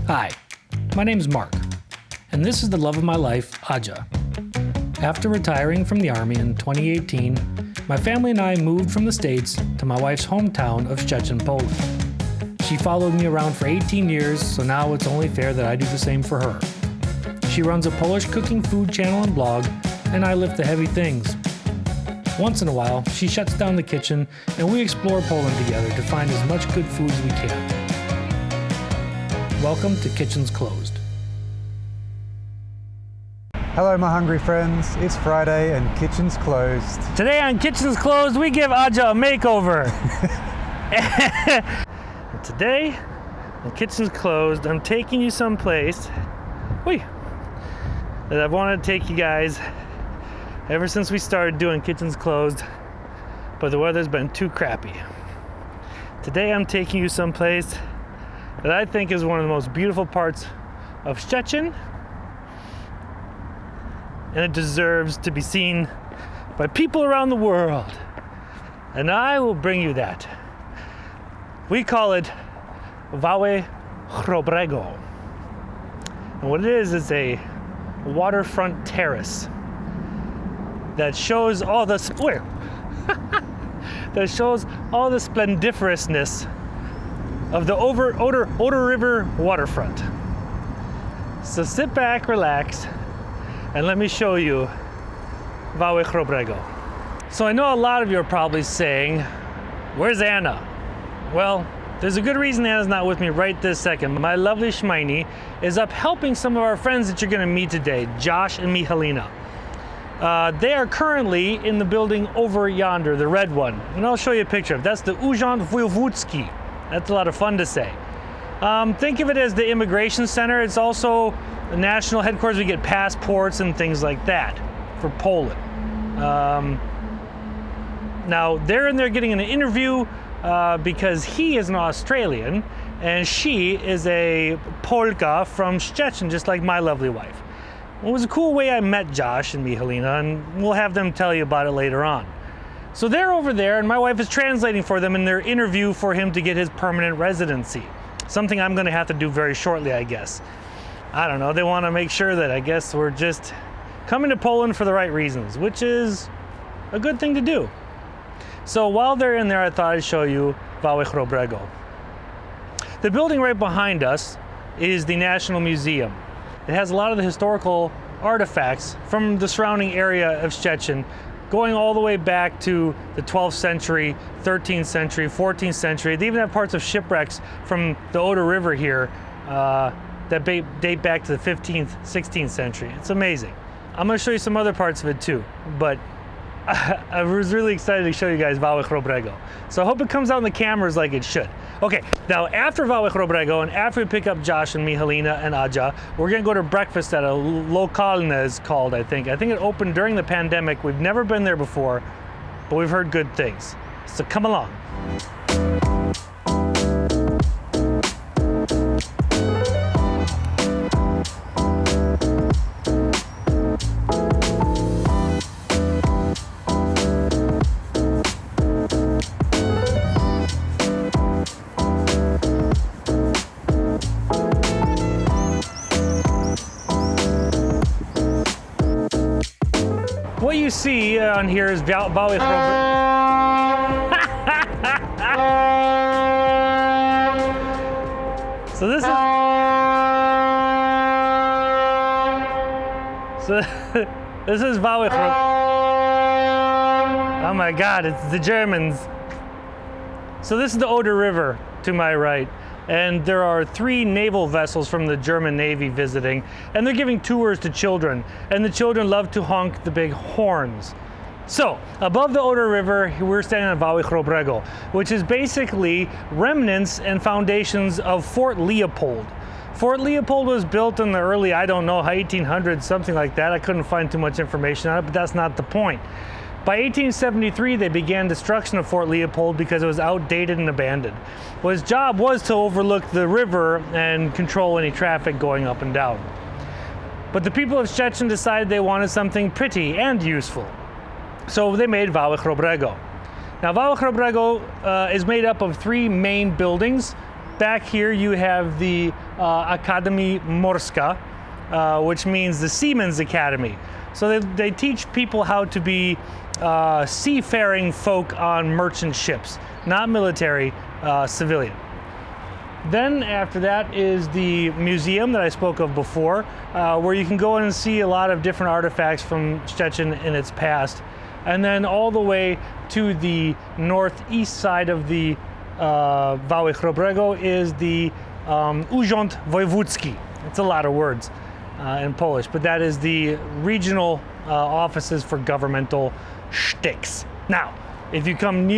Hi, my name's Mark, and this is the love of my life, Aja. After retiring from the Army in 2018, my family and I moved from the States to my wife's hometown of Szczecin, Poland. She followed me around for 18 years, so now it's only fair that I do the same for her. She runs a Polish cooking food channel and blog, and I lift the heavy things. Once in a while, she shuts down the kitchen, and we explore Poland together to find as much good food as we can. Welcome to Kitchens Closed. Hello my hungry friends, it's Friday and Kitchen's Closed. Today on Kitchens Closed, we give Aja a makeover. Today, on Kitchens Closed, I'm taking you someplace that I've wanted to take you guys ever since we started doing Kitchens Closed, but the weather's been too crappy. Today I'm taking you someplace that I think is one of the most beautiful parts of Szczecin, and it deserves to be seen by people around the world. And I will bring you that. We call it Wały Chrobrego. And what it is a waterfront terrace that shows all the splendiferousness of the Oder River waterfront. So sit back, relax, and let me show you Wały Chrobrego. So I know a lot of you are probably saying, where's Anna? Well, there's a good reason Anna's not with me right this second. My lovely Michalina is up helping some of our friends that you're gonna meet today, Josh and Michalina. They are currently in the building over yonder, the red one. And I'll show you a picture of it. That's the Urząd Wojewódzki. That's a lot of fun to say. Think of it as the immigration center. It's also the national headquarters. We get passports and things like that for Poland. Now they're in there getting an interview because he is an Australian and she is a Polka from Szczecin, just like my lovely wife. It was a cool way I met Josh and Michalina, and we'll have them tell you about it later on. So they're over there, and my wife is translating for them in their interview for him to get his permanent residency. Something I'm gonna have to do very shortly, I guess. I don't know, they wanna make sure that I guess we're just coming to Poland for the right reasons, which is a good thing to do. So while they're in there, I thought I'd show you Wały Chrobrego. The building right behind us is the National Museum. It has a lot of the historical artifacts from the surrounding area of Szczecin, going all the way back to the 12th century, 13th century, 14th century. They even have parts of shipwrecks from the Oder River here that date back to the 15th, 16th century. It's amazing. I'm gonna show you some other parts of it too, but I was really excited to show you guys Wały Chrobrego. So I hope it comes out in the cameras like it should. Okay, now after Wały Chrobrego and after we pick up Josh and Michalina and Aja, we're gonna go to breakfast at a Lokalna is called, I think. I think it opened during the pandemic. We've never been there before, but we've heard good things. So come along. What you see on here is Wały Chrobrego. So this is Wały Chrobrego. Oh my God, it's the Germans. So this is the Oder River to my right. And there are 3 naval vessels from the German Navy visiting, and they're giving tours to children, and the children love to honk the big horns. So, above the Oder River, we're standing on Wały Chrobrego, which is basically remnants and foundations of Fort Leopold. Fort Leopold was built in the early, 1800s, something like that. I couldn't find too much information on it, but that's not the point. By 1873, they began destruction of Fort Leopold because it was outdated and abandoned. Well, his job was to overlook the river and control any traffic going up and down. But the people of Szczecin decided they wanted something pretty and useful. So they made Wały Chrobrego. Now, Wały Chrobrego is made up of 3 main buildings. Back here you have the Akademia Morska, which means the Seamen's Academy. So they teach people how to be seafaring folk on merchant ships, not military, civilian. Then after that is the museum that I spoke of before, where you can go in and see a lot of different artifacts from Szczecin in its past. And then all the way to the northeast side of the Wały Chrobrego is the Urząd Wojewódzki. It's a lot of words in Polish, but that is the regional offices for governmental shticks. Now, if you come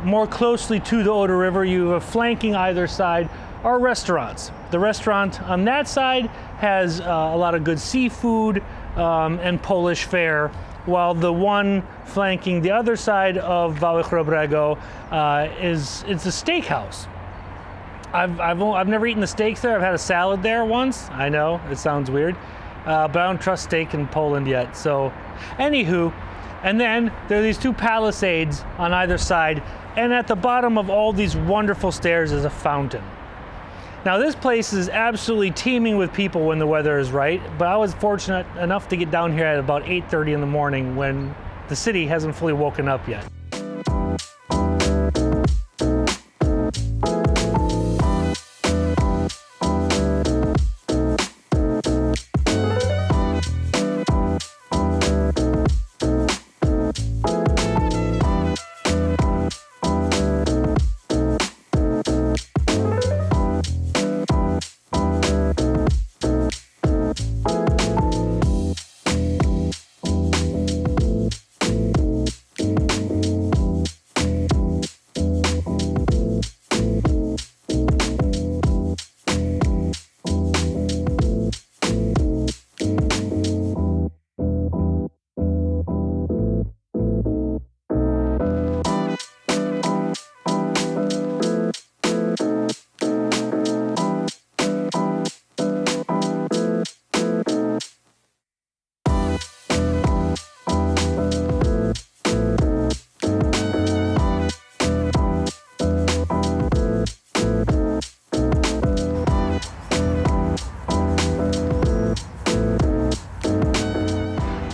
more closely to the Oder River, you have flanking either side are restaurants. The restaurant on that side has a lot of good seafood and Polish fare, while the one flanking the other side of Wały Chrobrego it's a steakhouse. I've never eaten the steaks there. I've had a salad there once. I know it sounds weird, but I don't trust steak in Poland yet. So, anywho, and then there are these two palisades on either side, and at the bottom of all these wonderful stairs is a fountain. Now this place is absolutely teeming with people when the weather is right, but I was fortunate enough to get down here at about 8:30 in the morning when the city hasn't fully woken up yet.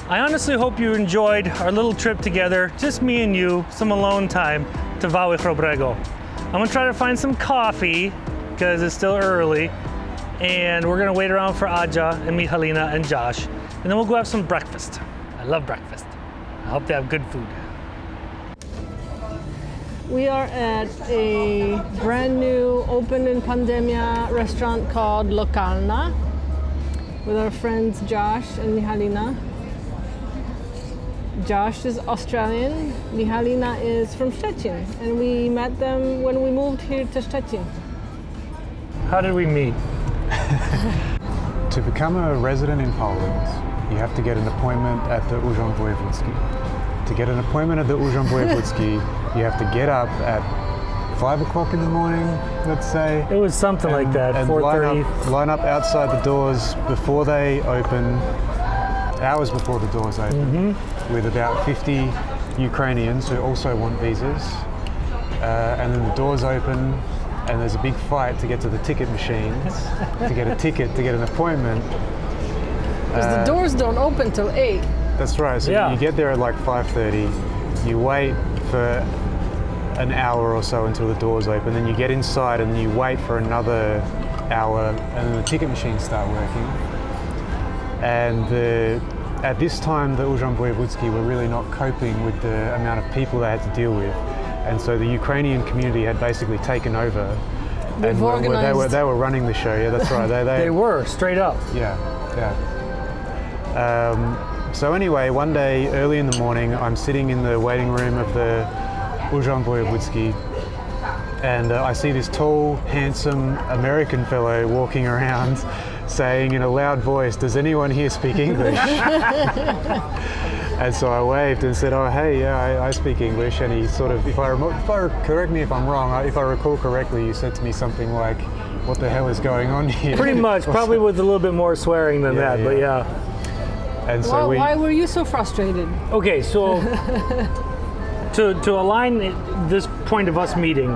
I honestly hope you enjoyed our little trip together, just me and you, some alone time to Wały Chrobrego. I'm gonna try to find some coffee because it's still early, and we're gonna wait around for Aja and Michalina and Josh, and then we'll go have some breakfast. I love breakfast. I hope they have good food. We are at a brand new open in pandemia restaurant called Lokalna with our friends Josh and Michalina. Josh is Australian, Michalina is from Szczecin, and we met them when we moved here to Szczecin. How did we meet? To become a resident in Poland, you have to get an appointment at the Urząd Wojewódzki. To get an appointment at the Urząd Wojewódzki, you have to get up at 5 o'clock in the morning, let's say. It was something like that, and 4:30. line up outside the doors before they open, hours before the doors open, with about 50 Ukrainians who also want visas. And then the doors open, and there's a big fight to get to the ticket machines, to get a ticket, to get an appointment. Because the doors don't open till 8. That's right, so Yeah. you get there at like 5:30, you wait for an hour or so until the doors open, then you get inside and you wait for another hour, and then the ticket machines start working. And at this time, the Urząd Wojewódzki were really not coping with the amount of people they had to deal with. And so the Ukrainian community had basically taken over. They've organized. They were running the show, yeah, that's right. They were, straight up. Yeah. So anyway, one day early in the morning, I'm sitting in the waiting room of the Urząd Wojewódzki, and I see this tall, handsome American fellow walking around saying in a loud voice, "Does anyone here speak English?" And so I waved and said, "Oh, hey, yeah, I speak English." And he sort of, correct me if I'm wrong, if I recall correctly, you said to me something like, "What the hell is going on here?" Pretty much, probably with a little bit more swearing than that, but yeah. And so Why were you so frustrated? Okay, so to align this point of us meeting,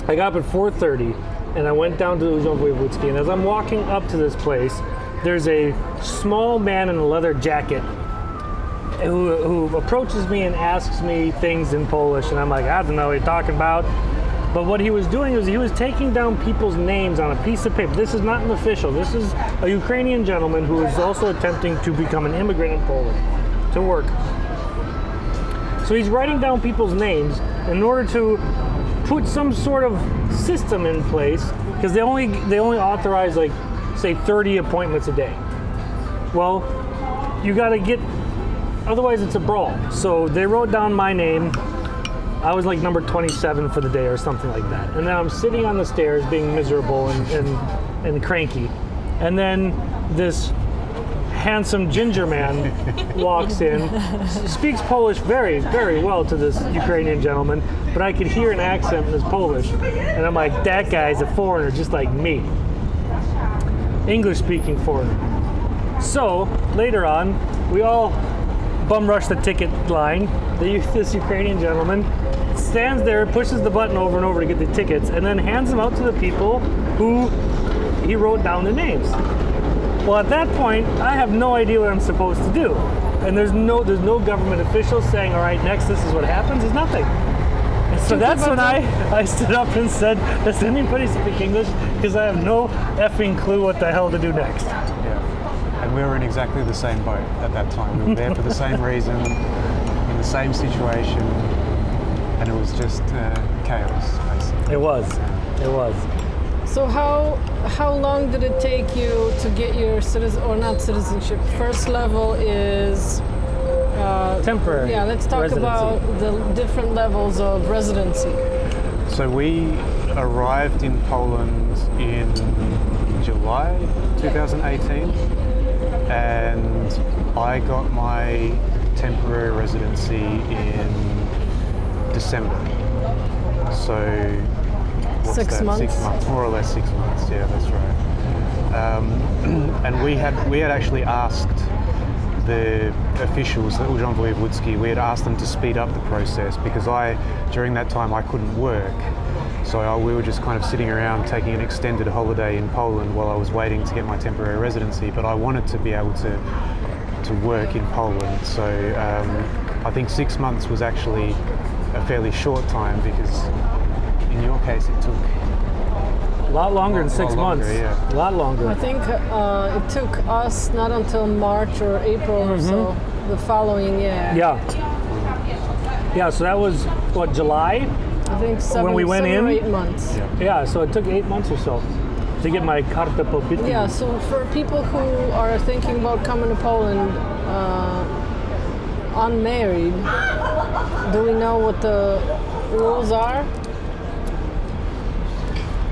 I got up at 4:30, and I went down to Urząd Wojewódzki. And as I'm walking up to this place, there's a small man in a leather jacket who approaches me and asks me things in Polish, and I'm like, I don't know what you're talking about. But what he was doing is he was taking down people's names on a piece of paper. This is not an official. This is a Ukrainian gentleman who is also attempting to become an immigrant in Poland to work. So he's writing down people's names in order to put some sort of system in place, because they only authorize, like, say 30 appointments a day. Well, you got to get, otherwise it's a brawl. So they wrote down my name. I was like number 27 for the day or something like that. And then I'm sitting on the stairs being miserable and cranky. And then this handsome ginger man walks in, speaks Polish very, very well to this Ukrainian gentleman, but I could hear an accent in his Polish. And I'm like, that guy's a foreigner just like me. English-speaking foreigner. So later on, we all bum rush the ticket line. This Ukrainian gentleman stands there, pushes the button over and over to get the tickets, and then hands them out to the people who he wrote down the names. Well, at that point, I have no idea what I'm supposed to do, and there's no government official saying, "All right, next, this is what happens." There's nothing. And so that's when I stood up and said, "Does anybody speak English? Because I have no effing clue what the hell to do next." Yeah, and we were in exactly the same boat at that time. We were there for the same reason, in the same situation, and it was just chaos, basically. It was. So how long did it take you to get your citizenship? First level is Temporary. Yeah, let's talk residency. about the different levels of residency. So we arrived in Poland in July 2018, and I got my temporary residency in December. So what's 6 that? months? 6 months, more or less 6 months. Yeah, that's right. And we had actually asked the officials, the Urząd Wojewódzki, we had asked them to speed up the process, because during that time I couldn't work. So we were just kind of sitting around taking an extended holiday in Poland while I was waiting to get my temporary residency, but I wanted to be able to work in Poland. So I think 6 months was actually a fairly short time, because in your case it took A lot longer than 6 months. Yeah. A lot longer. I think it took us not until March or April or so the following year. Yeah, so that was, what, July? I think When we went 7 in? or 8 months. Yeah, so it took 8 months or so to get my karta pobytu. Yeah, so for people who are thinking about coming to Poland unmarried, do we know what the rules are?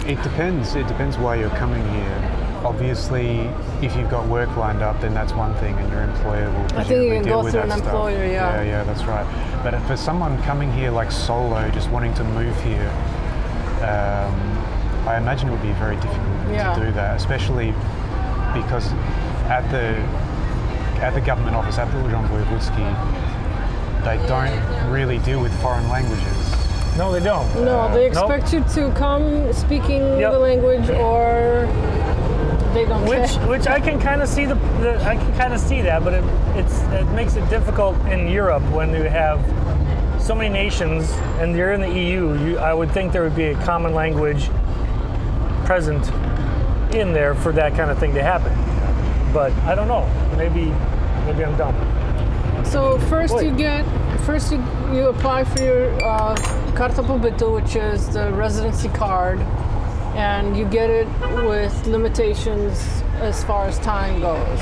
It depends. It depends why you're coming here. Obviously, if you've got work lined up, then that's one thing, and your employer will I think you presumably can deal go with through that an stuff. employer, yeah. Yeah, that's right. But for someone coming here like solo, just wanting to move here, I imagine it would be very difficult to do that, especially because at the government office, at the Urząd Wojewódzki, they don't really deal with foreign languages. No, they don't. No, they expect you to come speaking the language, or they don't care. Which I can kind of see I can kind of see that, but it makes it difficult in Europe when you have so many nations and you're in the EU. I would think there would be a common language present in there for that kind of thing to happen. But I don't know. Maybe I'm dumb. So first you apply for your karta pobytu, which is the residency card, and you get it with limitations as far as time goes.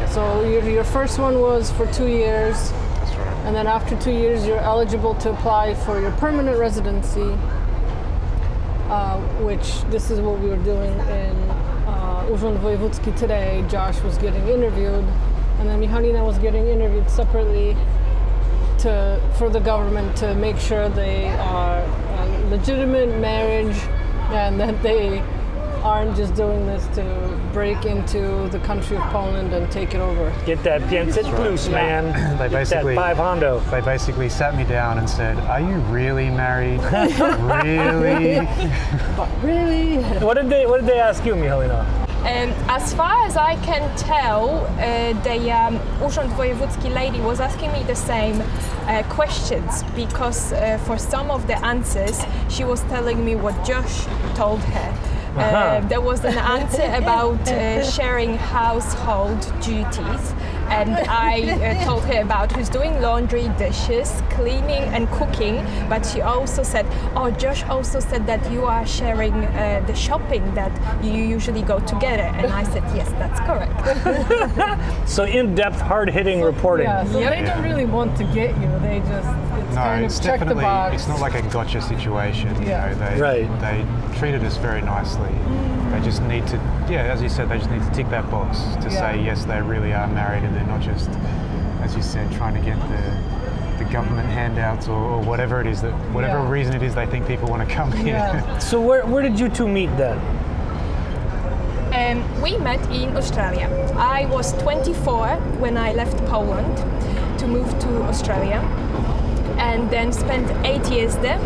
So your first one was for 2 years. That's right. And then after 2 years, you're eligible to apply for your permanent residency, which this is what we were doing in Urząd Wojewódzki today. Josh was getting interviewed, and then Michalina was getting interviewed separately for the government to make sure they are a legitimate marriage and that they aren't just doing this to break into the country of Poland and take it over. Get that 500 plus, man. They Get basically that 500. They basically sat me down and said, "Are you really married? Really?" But really? What did they ask you, Michalina? As far as I can tell, the Urząd Wojewódzki lady was asking me the same questions because for some of the answers she was telling me what Josh told her. There was an answer about sharing household duties, and I told her about who's doing laundry, dishes, cleaning and cooking, but she also said, oh, Josh also said that you are sharing the shopping, that you usually go together, and I said, yes, that's correct. So in-depth, hard-hitting reporting. Yeah, so they don't really want to get you, they just, it's No, kind it's of check the definitely, box. it's not like a gotcha situation. Yeah. You know, they treated us very nicely. They just need to, as you said, they just need to tick that box to say, yes, they really are married and they're not just, as you said, trying to get the government handouts or whatever it is, that whatever reason it is they think people want to come here. Yeah. So where did you two meet then? We met in Australia. I was 24 when I left Poland to move to Australia, and then spent 8 years there.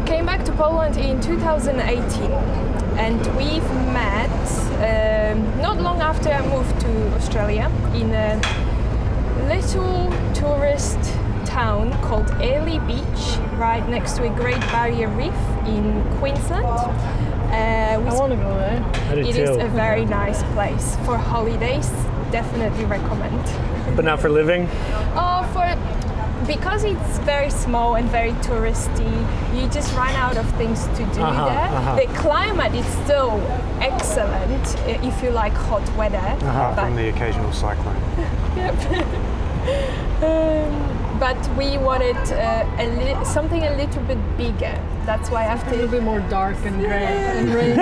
Came back to Poland in 2018, and we've met not long after I moved to Australia in a little tourist town called Airlie Beach, right next to a Great Barrier Reef in Queensland. I want to go there. It is a very nice place for holidays. Definitely recommend. But not for living? Because it's very small and very touristy, you just run out of things to do there. The climate is still excellent if you like hot weather. Apart from the occasional cyclone. But we wanted something a little bit bigger. That's why A after little bit more dark and gray and rainy.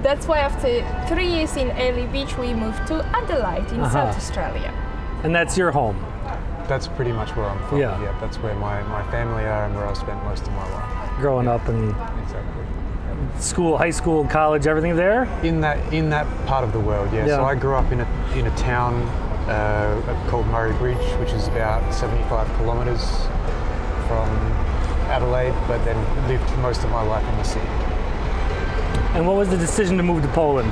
that's why after 3 years in Airlie Beach, we moved to Adelaide in South Australia. And that's your home? That's pretty much where I'm from. Yeah. That's where my family are and where I've spent most of my life. Growing up and Exactly. school, high school, college, everything there? In that part of the world, yeah. So I grew up in a town called Murray Bridge, which is about 75 kilometres from Adelaide, but then lived most of my life in the city. And what was the decision to move to Poland?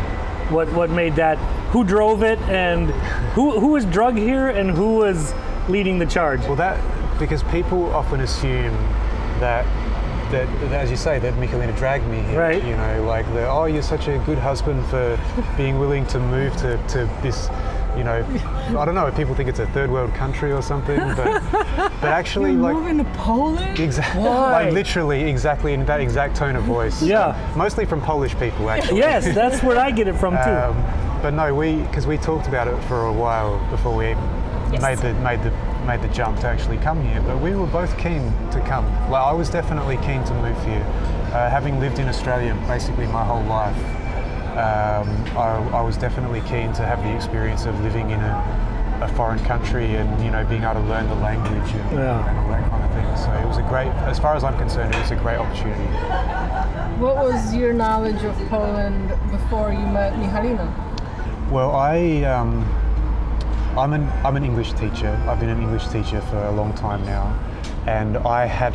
What made that? Who drove it, and who was drug here, and who was leading the charge? Well, because people often assume that as you say, that Michalina dragged me here. Right. You know, like you're such a good husband for being willing to move to this. You know, I don't know if people think it's a third world country or something, but actually, You're moving to Poland? Exactly, Why? like literally, exactly in that exact tone of voice. Yeah. Mostly from Polish people, actually. Yes, that's where I get it from too. But no, because we talked about it for a while before we made the jump to actually come here. But we were both keen to come. Well, I was definitely keen to move here, having lived in Australia basically my whole life. I was definitely keen to have the experience of living in a foreign country and being able to learn the language and all that kind of thing. So it was as far as I'm concerned, it was a great opportunity. What was your knowledge of Poland before you met Michalina? Well, I'm an English teacher. I've been an English teacher for a long time now, and I had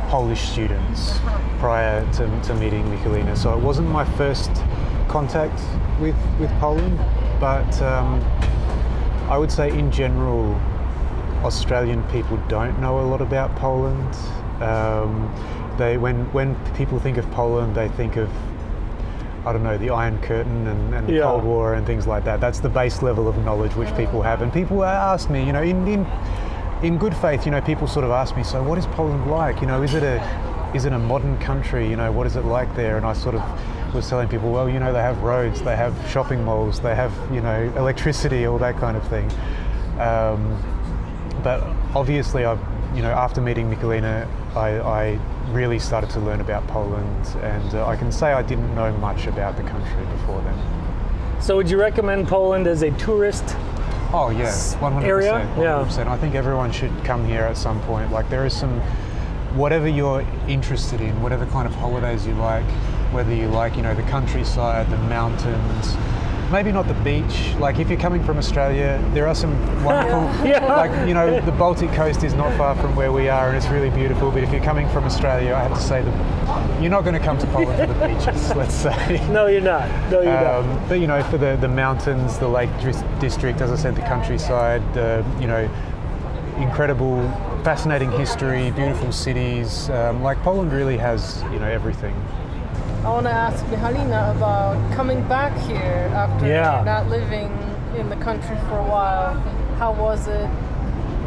Polish students prior to meeting Michalina. So it wasn't my first contact with Poland, but I would say in general, Australian people don't know a lot about Poland. When people think of Poland, they think of, I don't know, the Iron Curtain and the Cold War and things like that. That's the base level of knowledge which people have. And people ask me, in good faith, people sort of ask me, so what is Poland like? Is it a modern country? What is it like there? And I sort of was telling people, well, they have roads, they have shopping malls, they have, electricity, all that kind of thing. But obviously, after meeting Michalina, I really started to learn about Poland, and I can say I didn't know much about the country before then. So would you recommend Poland as a tourist? Oh yes, 100%. Area? 100%. I think everyone should come here at some point. Like there is some whatever you're interested in, whatever kind of holidays you like, whether you like, the countryside, the mountains, maybe not the beach. Like if you're coming from Australia, there are some wonderful, like, the Baltic coast is not far from where we are and it's really beautiful. But if you're coming from Australia, I have to say that you're not going to come to Poland for the beaches, let's say. No, you're not. No, you're not. But for the mountains, the Lake District, as I said, the countryside, the, incredible, fascinating history, beautiful cities. Like Poland really has, everything. I want to ask Michalina about coming back here after not living in the country for a while. How was it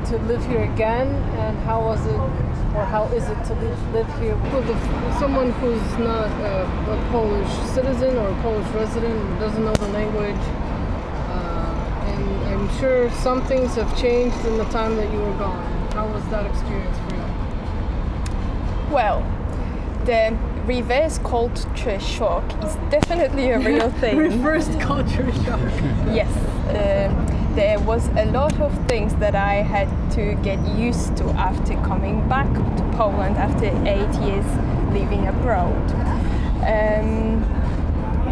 to live here again, and how is it to live here with someone who's not a Polish citizen or a Polish resident, who doesn't know the language? And I'm sure some things have changed in the time that you were gone. How was that experience for you? Well, the reverse culture shock is definitely a real thing. Reverse culture shock. Yes. There was a lot of things that I had to get used to after coming back to Poland after 8 years living abroad.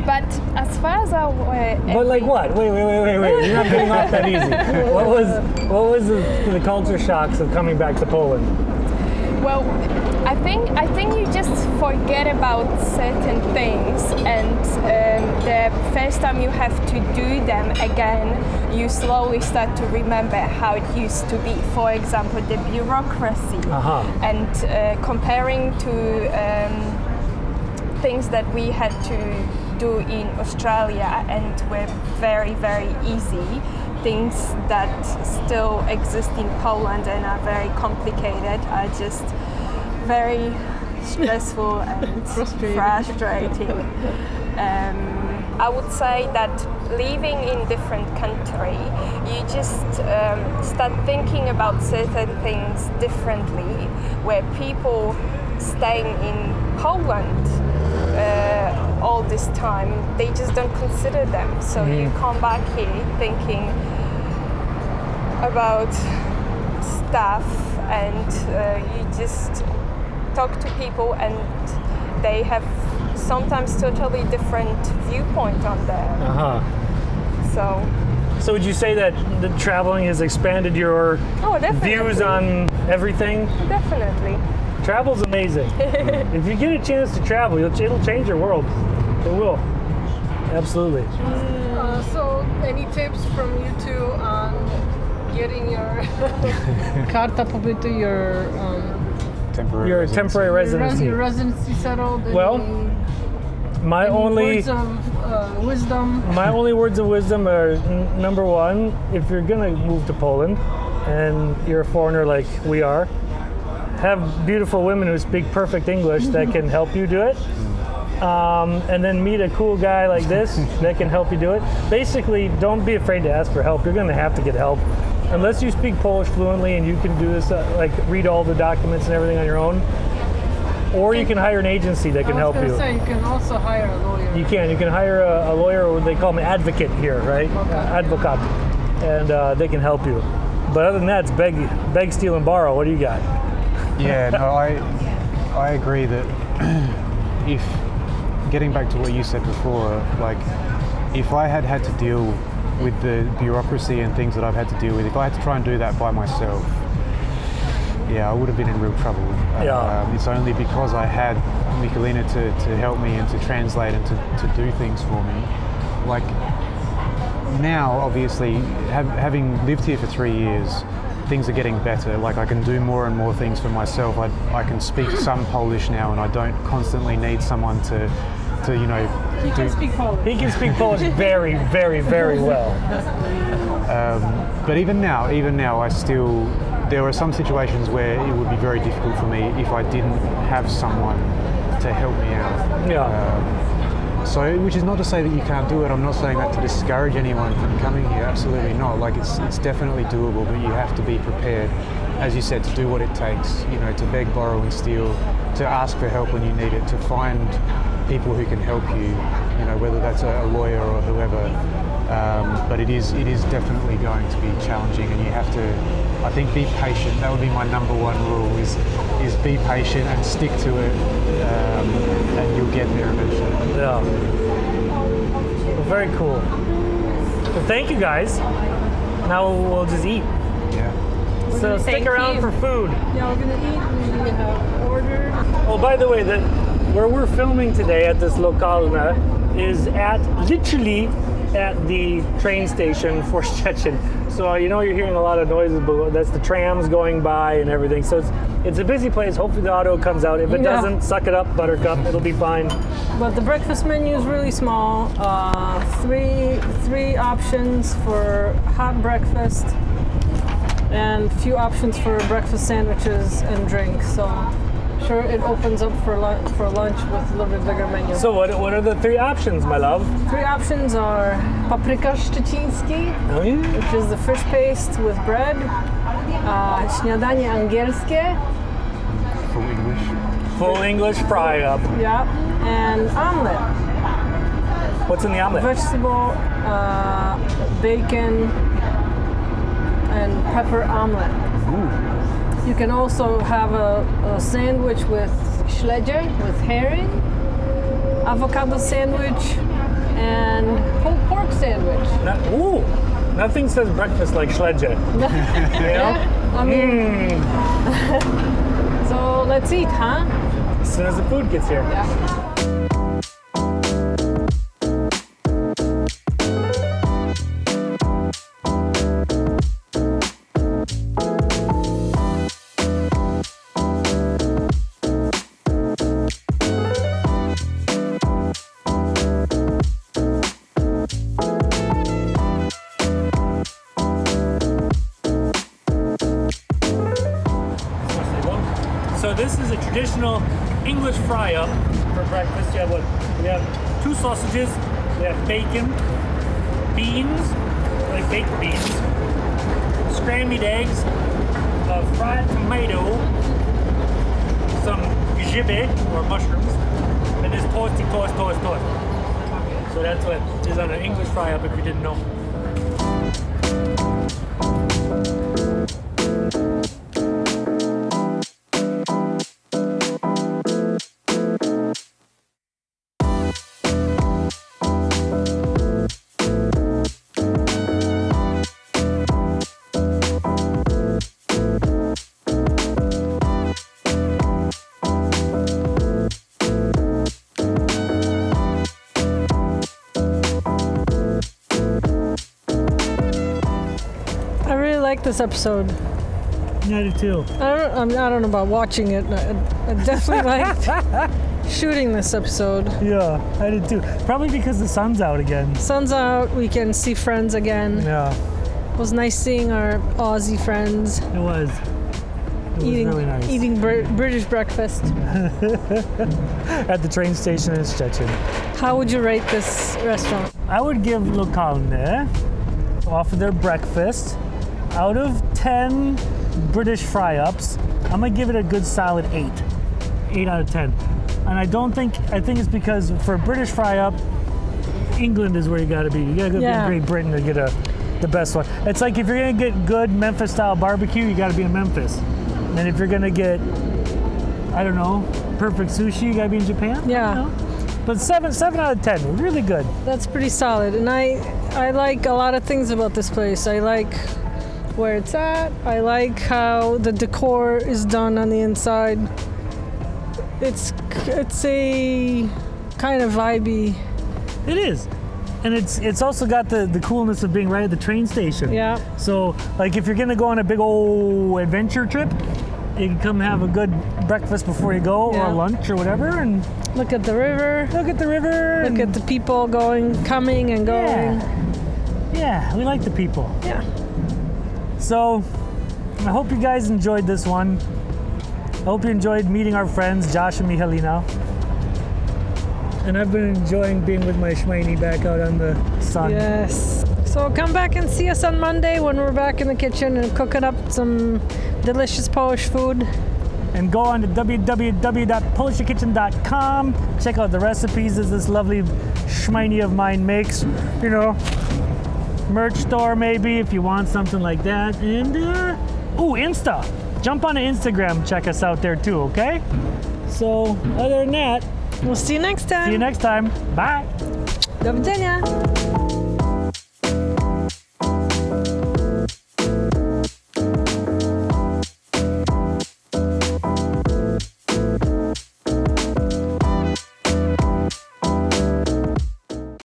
But as far as But like what? Wait! You're not getting off that easy. What was the culture shocks of coming back to Poland? Well, I think you just forget about certain things, and the first time you have to do them again, you slowly start to remember how it used to be. For example, the bureaucracy, and comparing to things that we had to do in Australia and were very, very easy. Things that still exist in Poland and are very complicated are just very stressful and frustrating. I would say that living in different country, you just start thinking about certain things differently, where people staying in Poland all this time, they just don't consider them. So you come back here thinking about stuff, and you just talk to people, and they have sometimes totally different viewpoint on that. So would you say that the traveling has expanded your views on everything? Definitely. Travel's amazing. If you get a chance to travel, it'll change your world. It will. Absolutely. So, any tips from you two on getting your karta pobytu, your temporary residency. Your residency settled? Well, my only words of wisdom. My only words of wisdom are number one: if you're gonna move to Poland and you're a foreigner like we are, have beautiful women who speak perfect English that can help you do it. And then meet a cool guy like this that can help you do it. Basically, don't be afraid to ask for help. You're going to have to get help. Unless you speak Polish fluently and you can do this, like read all the documents and everything on your own. Or you can hire an agency that can help you. You can also hire a lawyer. You can hire a lawyer, or they call them advocate here, right? Advocat. And they can help you. But other than that, it's beg, steal, and borrow. What do you got? Yeah, no, I agree that if, getting back to what you said before, like if I had to deal with the bureaucracy and things that I've had to deal with, if I had to try and do that by myself, I would have been in real trouble. It's only because I had Michalina to help me and to translate and to do things for me. Like now, obviously, having lived here for 3 years, things are getting better. Like I can do more and more things for myself. I can speak some Polish now, and I don't constantly need someone to He can speak Polish. He can speak Polish very, very, very well. But even now, there are some situations where it would be very difficult for me if I didn't have someone to help me out. So, which is not to say that you can't do it. I'm not saying that to discourage anyone from coming here. Absolutely not. Like it's definitely doable, but you have to be prepared, as you said, to do what it takes. To beg, borrow, and steal, to ask for help when you need it, to find people who can help you, you know, whether that's a lawyer or whoever. But it is definitely going to be challenging, and you have to, I think, be patient. That would be my number one rule: is be patient and stick to it, and you'll get there eventually. Yeah. Well, very cool. Well, thank you guys. Now we'll just eat. Yeah. So stick Thank around you. for food. Yeah, we're gonna eat. We have ordered. Oh, by the way, where we're filming today at this Lokalna is literally at the train station for Szczecin. So you know you're hearing a lot of noises, but that's the trams going by and everything. So it's a busy place. Hopefully the auto comes out. If it Yeah. doesn't, suck it up, Buttercup. It'll be fine. But the breakfast menu is really small. Three options for hot breakfast, and few options for breakfast sandwiches and drinks. So sure, it opens up for lunch with a little bit bigger menu. So what are the three options, my love? Three options are paprika szczeciński, Oh yeah. which is the fish paste with bread, śniadanie angielskie, Full English. Full English fry up. yeah, and omelet, What's in the omelet? vegetable, bacon, and pepper omelet. You can also have a sandwich with śledzie, with herring, avocado sandwich, and pulled pork sandwich. Nothing says breakfast like śledzie. You know? I mean, so let's eat, huh? As soon as the food gets here. Yeah. So this is a traditional English fry up for breakfast. You have what? We have 2 sausages, we have bacon, beans, like baked beans, scrambled eggs, a fried tomato, some grzyby or mushrooms, and this toast. So that's what is on an English fry up if you didn't know. I like this episode. I do too. I don't know about watching it. I definitely liked shooting this episode. Yeah, I did too. Probably because the sun's out again. Sun's out. We can see friends again. Yeah, It was nice seeing our Aussie friends. it was. It was really nice. Eating British breakfast. At the train station in Szczecin. How would you rate this restaurant? I would give Lokalna, off of their breakfast, out of 10 British fry-ups, I'm gonna give it a good solid 8. 8 out of 10. And I think it's because for a British fry-up, England is where you gotta be. You gotta go to Great Britain to get the best one. It's like if you're gonna get good Memphis-style barbecue, you gotta be in Memphis. And if you're gonna get, I don't know, perfect sushi, you gotta be in Japan. Yeah. I don't know. But 7 out of 10, really good. That's pretty solid. And I like a lot of things about this place. I like where it's at. I like how the decor is done on the inside. It's a kind of vibey. It is. And it's also got the coolness of being right at the train station. Yeah. So, like, if you're gonna go on a big old adventure trip, you can come have a good breakfast before you go, Yeah. or lunch or whatever, and Look at the river. look at the river. Look at the people coming and going. Yeah, we like the people. Yeah. So, I hope you guys enjoyed this one. I hope you enjoyed meeting our friends, Josh and Michalina. And I've been enjoying being with my shmaini back out on the sun. Yes. So come back and see us on Monday when we're back in the kitchen and cooking up some delicious Polish food. and go on to www.polishthekitchen.com. Check out the recipes that this lovely schmeiny of mine makes. You know, merch store maybe if you want something like that. And Insta. Jump on Instagram. Check us out there too. Okay. So other than that, We'll see you next time. see you next time. Bye. Do widzenia.